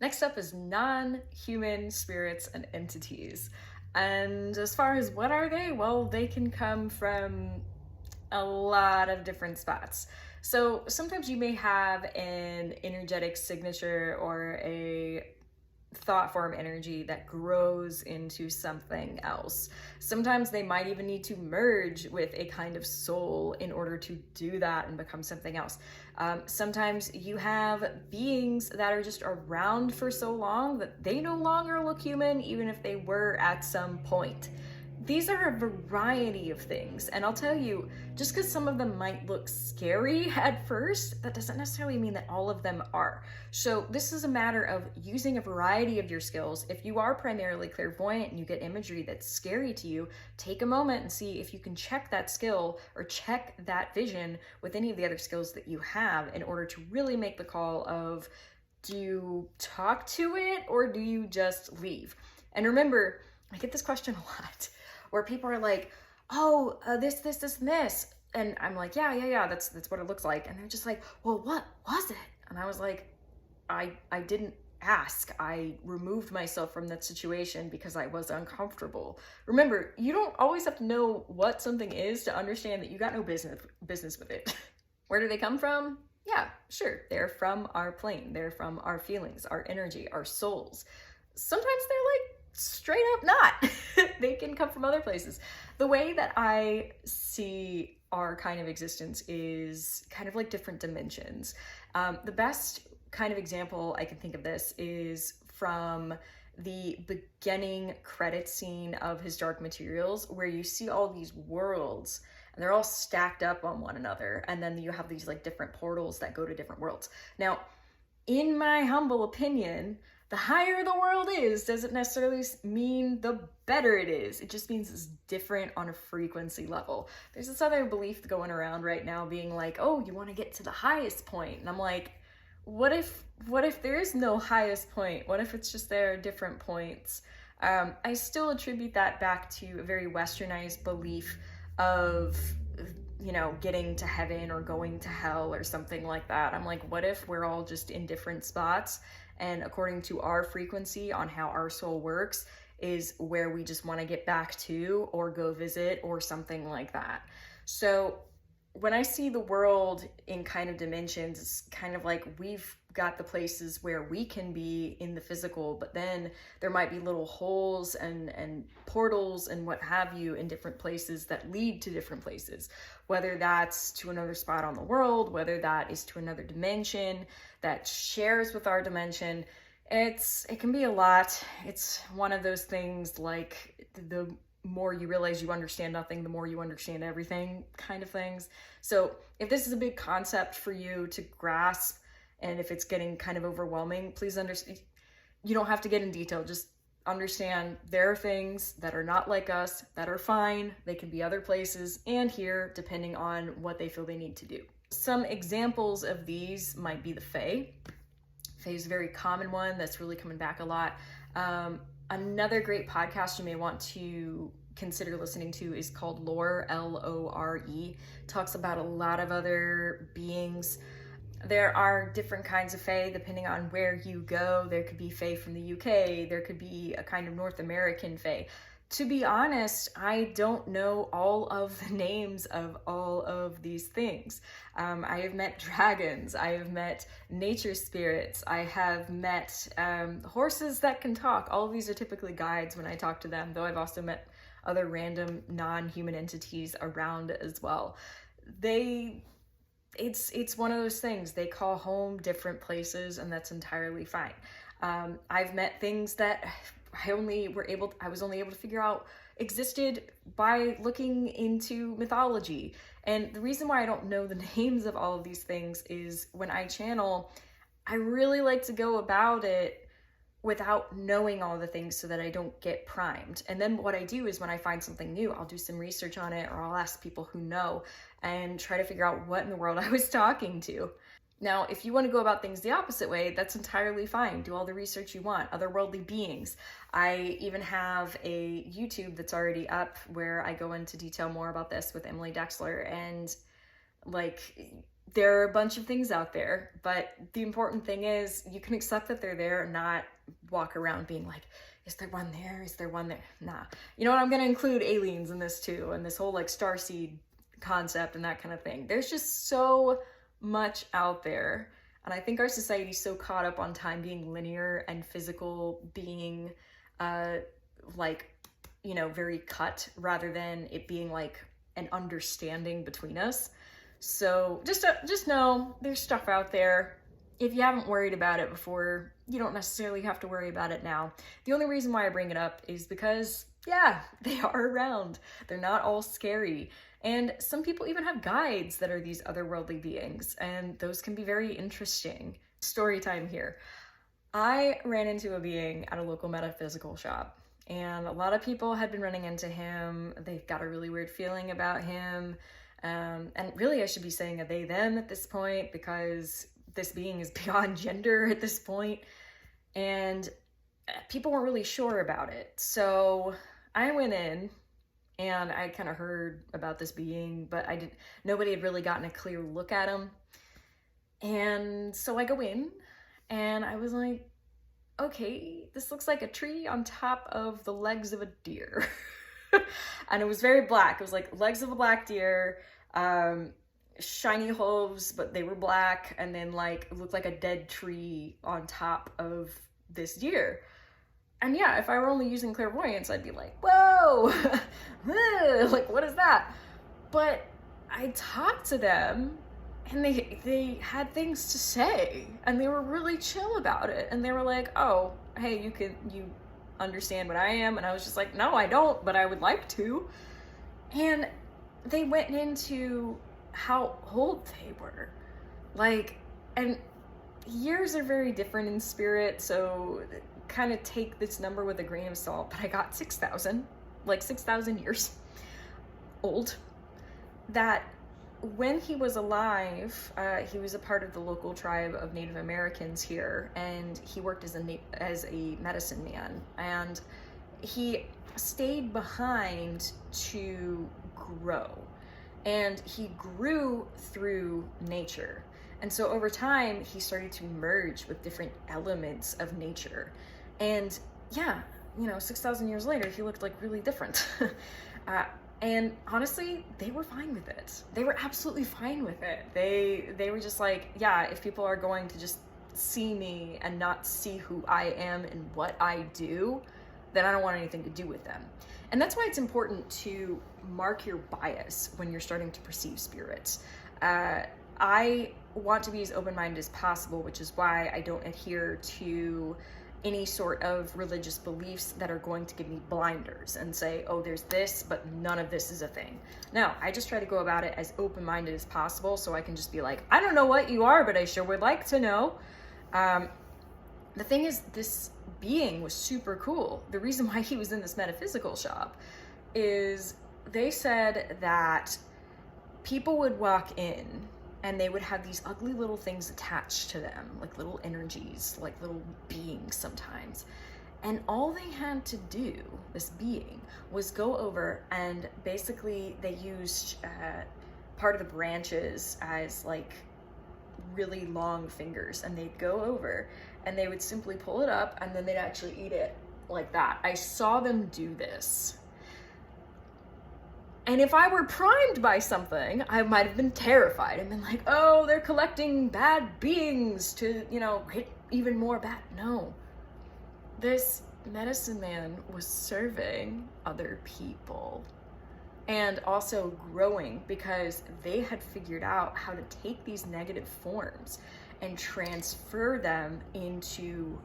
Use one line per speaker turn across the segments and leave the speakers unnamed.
Next up is non-human spirits and entities. And as far as what are they? Well, they can come from a lot of different spots. So sometimes you may have an energetic signature or a thought form energy that grows into something else. Sometimes they might even need to merge with a kind of soul in order to do that and become something else. Sometimes you have beings that are just around for so long that they no longer look human, even if they were at some point. These are a variety of things, and I'll tell you, just because some of them might look scary at first, that doesn't necessarily mean that all of them are. So this is a matter of using a variety of your skills. If you are primarily clairvoyant and you get imagery that's scary to you, take a moment and see if you can check that skill or check that vision with any of the other skills that you have in order to really make the call of, do you talk to it or do you just leave? And remember, I get this question a lot where people are like, oh, this, and this. And I'm like, yeah, that's what it looks like. And they're just like, well, what was it? And I was like, I didn't ask. I removed myself from that situation because I was uncomfortable. Remember, you don't always have to know what something is to understand that you got no business with it. Where do they come from? Yeah, sure. They're from our plane. They're from our feelings, our energy, our souls. Sometimes they're like, straight up not. They can come from other places. The way that I see our kind of existence is kind of like different dimensions. The best kind of example I can think of this is from the beginning credit scene of His Dark Materials, where you see all these worlds and they're all stacked up on one another, and then you have these like different portals that go to different worlds. Now, in my humble opinion, the higher the world is doesn't necessarily mean the better it is. It just means it's different on a frequency level. There's this other belief going around right now being like, oh, you want to get to the highest point. And I'm like, what if there is no highest point? What if it's just there are different points? I still attribute that back to a very westernized belief of, you know, getting to heaven or going to hell or something like that. I'm like, what if we're all just in different spots, and according to our frequency on how our soul works is where we just want to get back to or go visit or something like that. So when I see the world in kind of dimensions, it's kind of like we've got the places where we can be in the physical, but then there might be little holes and portals and what have you in different places that lead to different places, whether that's to another spot on the world, whether that is to another dimension that shares with our dimension. It can be a lot. It's one of those things like the more you realize you understand nothing, the more you understand everything kind of things. So if this is a big concept for you to grasp, and if it's getting kind of overwhelming, please understand, you don't have to get in detail. Just understand there are things that are not like us that are fine. They can be other places and here, depending on what they feel they need to do. Some examples of these might be the Fae. Fae is a very common one that's really coming back a lot. Another great podcast you may want to consider listening to is called Lore, Lore. Talks about a lot of other beings. There are different kinds of Fae depending on where you go. There could be Fae from the UK. There could be a kind of North American Fae. To be honest, I don't know all of the names of all of these things. I have met dragons. I have met nature spirits. I have met horses that can talk. All of these are typically guides when I talk to them, though I've also met other random non-human entities around as well. It's one of those things. They call home different places, and that's entirely fine. I've met things that I was only able to figure out existed by looking into mythology. And the reason why I don't know the names of all of these things is when I channel, I really like to go about it without knowing all the things so that I don't get primed. And then what I do is when I find something new, I'll do some research on it, or I'll ask people who know and try to figure out what in the world I was talking to. Now, if you want to go about things the opposite way, that's entirely fine. Do all the research you want. Otherworldly beings. I even have a YouTube that's already up where I go into detail more about this with Emily Dexler, and like there are a bunch of things out there, but the important thing is you can accept that they're there and not walk around being like, is there one there? Is there one there? Nah. You know what? I'm going to include aliens in this too, and this whole like starseed concept and that kind of thing. There's just so much out there. And I think our society's so caught up on time being linear and physical being like, you know, very cut rather than it being like an understanding between us. So just know there's stuff out there. If you haven't worried about it before, you don't necessarily have to worry about it now. The only reason why I bring it up is because, yeah, they are around. They're not all scary. And some people even have guides that are these otherworldly beings, and those can be very interesting. Story time here. I ran into a being at a local metaphysical shop, and a lot of people had been running into him. They've got a really weird feeling about him. And really I should be saying a they, them at this point, because this being is beyond gender at this point. And people weren't really sure about it. So I went in and I kind of heard about this being, but nobody had really gotten a clear look at him. And so I go in and I was like, okay, this looks like a tree on top of the legs of a deer. And it was very black. It was like legs of a black deer, shiny hooves, but they were black, and then like it looked like a dead tree on top of this deer. And yeah, if I were only using clairvoyance, I'd be like, whoa, like what is that? But I talked to them and they had things to say, and they were really chill about it. And they were like, oh, hey, you understand what I am? And I was just like, no, I don't, but I would like to. And they went into how old they were. Like, and years are very different in spirit, so kind of take this number with a grain of salt, but I got 6,000, like 6,000 years old. That when he was alive, he was a part of the local tribe of Native Americans here, and he worked as a medicine man, and he stayed behind to grow, and he grew through nature. And so over time, he started to merge with different elements of nature. And yeah, 6,000 years later, he looked like really different. And honestly, they were fine with it. They were absolutely fine with it. They were just like, yeah, if people are going to just see me and not see who I am and what I do, then I don't want anything to do with them. And that's why it's important to mark your bias when you're starting to perceive spirits. I want to be as open-minded as possible, which is why I don't adhere to any sort of religious beliefs that are going to give me blinders and say, oh, there's this, but none of this is a thing. No, I just try to go about it as open-minded as possible, so I can just be like, I don't know what you are, but I sure would like to know. The thing is, this being was super cool. The reason why he was in this metaphysical shop is they said that people would walk in and they would have these ugly little things attached to them, like little energies, like little beings sometimes. And all they had to do, this being, was go over, and basically they used part of the branches as like really long fingers, and they'd go over and they would simply pull it up and then they'd actually eat it like that. I saw them do this. And if I were primed by something, I might have been terrified and been like, oh, they're collecting bad beings to, hit even more bad. No. This medicine man was serving other people and also growing, because they had figured out how to take these negative forms and transfer them into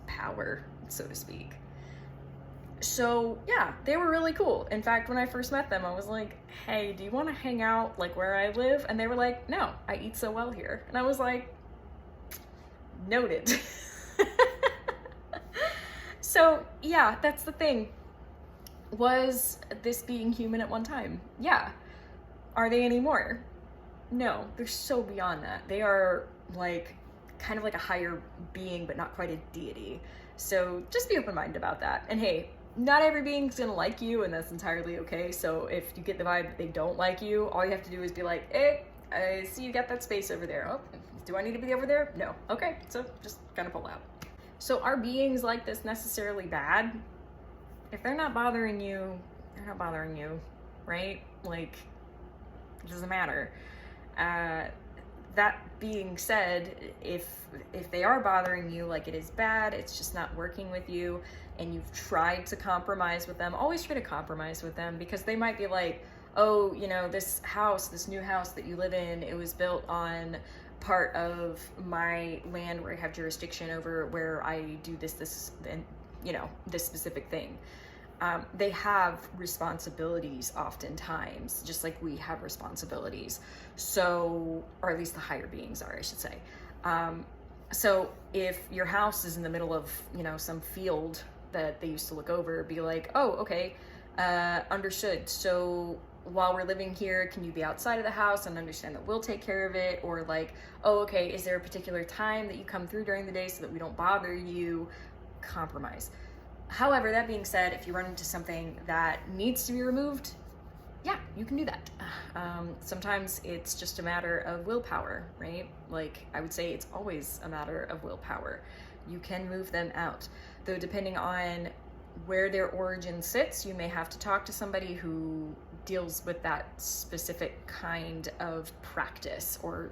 power, so to speak. So yeah, they were really cool. In fact, when I first met them, I was like, hey, do you want to hang out like where I live? And they were like, no, I eat so well here. And I was like, noted. So yeah, that's the thing. Was this being human at one time? Yeah. Are they anymore? No, they're so beyond that. They are like kind of like a higher being, but not quite a deity. So just be open-minded about that. And hey, not every being's gonna like you, and that's entirely okay. So if you get the vibe that they don't like you, all you have to do is be like, hey, I see you got that space over there. Oh, do I need to be over there? No. Okay, so just kind of pull out. So are beings like this necessarily bad? If they're not bothering you, they're not bothering you, right? Like, it doesn't matter. That being said, if they are bothering you, like, it is bad, it's just not working with you, and you've tried to compromise with them, always try to compromise with them, because they might be like, oh, you know, this new house that you live in, it was built on part of my land where I have jurisdiction over, where I do this, and, you know, this specific thing. They have responsibilities oftentimes, just like we have responsibilities. So, or at least the higher beings are, I should say. So if your house is in the middle of, you know, some field that they used to look over, be like, oh, okay, understood. So while we're living here, can you be outside of the house and understand that we'll take care of it? Or like, oh, okay, is there a particular time that you come through during the day so that we don't bother you? Compromise. However, that being said, if you run into something that needs to be removed, yeah, you can do that. Sometimes it's just a matter of willpower, right? Like, I would say it's always a matter of willpower. You can move them out. Though depending on where their origin sits, you may have to talk to somebody who deals with that specific kind of practice, or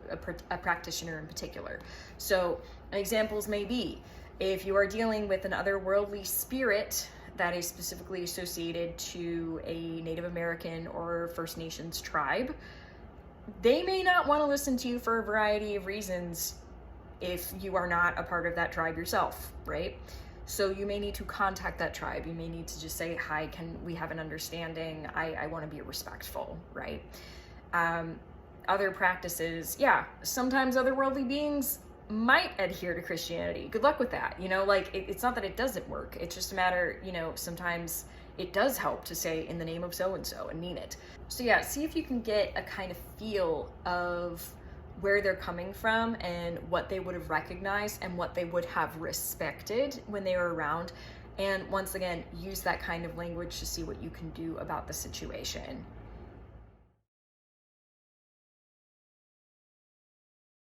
a practitioner in particular. So examples may be, if you are dealing with an otherworldly spirit that is specifically associated to a Native American or First Nations tribe, they may not want to listen to you for a variety of reasons if you are not a part of that tribe yourself, right? So you may need to contact that tribe. You may need to just say, hi, can we have an understanding? I want to be respectful, right? Other practices, yeah, sometimes otherworldly beings might adhere to Christianity. Good luck with that. You know, like, it's not that it doesn't work. It's just a matter, you know, sometimes it does help to say in the name of so-and-so and mean it. So yeah, see if you can get a kind of feel of where they're coming from and what they would have recognized and what they would have respected when they were around. And once again, use that kind of language to see what you can do about the situation.